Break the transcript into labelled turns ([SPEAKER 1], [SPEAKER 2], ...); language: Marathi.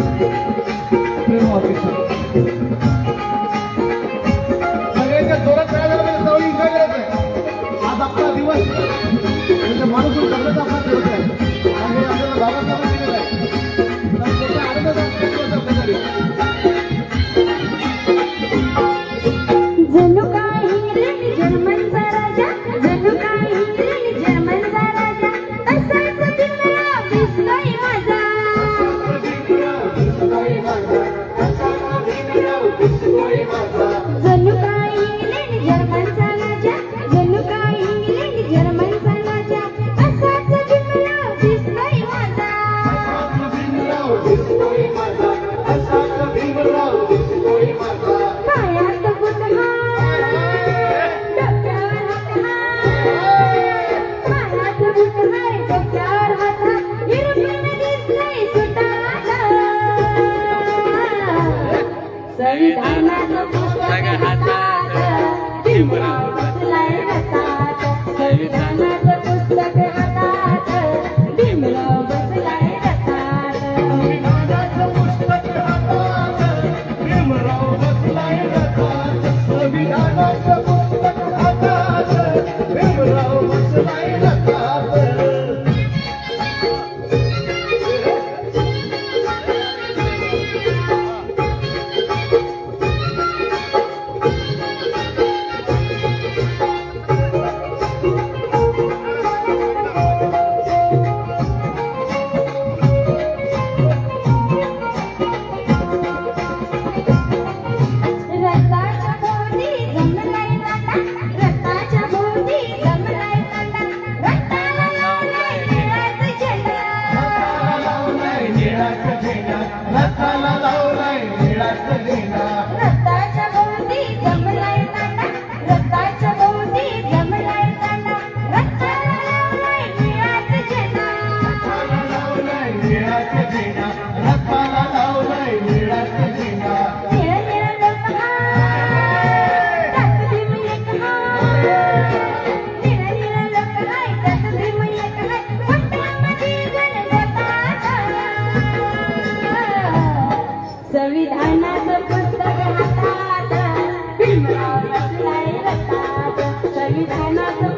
[SPEAKER 1] प्रेम ऑफिसर सगळ्यांच्या जोरात काय झालं सवयी काय करायचं आज आपला दिवस म्हणजे माणूस सगळंच आपला दिवस आहे आणि आपल्याला बाबासाहेब दिलेला आहे त्याचा आनंद दिवस आपल्यासाठी
[SPEAKER 2] जणू काही इंग्लंड जर्मनचा राजा जणू काही इंग्लंड जर्मनचा राजा असाच दिसला दिसतोय माझा जणू काही इंग्लंड जर्मनचा राजा जणू काही इंग्लंड जर्मनचा राजा असाच दिसला दिसतोय माझा पायात बुटहार डोक्यावर हात पायात बुटहार डोक्यावर हात हिरपण दिसतंय सुटाला संविधानाचं पुस्तक हातात भीमराव बसलाय रथात संविधानाचं पुस्तक हातात भीमराव बसलाय रथात
[SPEAKER 1] संविधानाचं पुस्तक हातात भीमराव बसलाय रथात संविधानाचं पुस्तक हातात भीमराव बसलाय रथात
[SPEAKER 2] रथाच्या भोवती जमलाय काटा रथाला लावलाय निळाचा झेंडा
[SPEAKER 1] रथाला लावलाय निळाचा झेंडा
[SPEAKER 2] रथाच्या भोवती जमलाय काटा रथाच्या भोवती जमलाय काटा रथाला लावलाय निळाचा झेंडा
[SPEAKER 1] रथाला लावलाय निळाचा झेंडा रथाला लावलाय निळाचा झेंडा
[SPEAKER 2] निळ निळ लोक हाय त्यात भीम एक हाय निळ निळ लोक हाय त्यात भीम एक हाय पोटामध्ये गणगोतात संविधानाचं पुस्तक हातात भीमराव बसलाय रथात संविधानाचं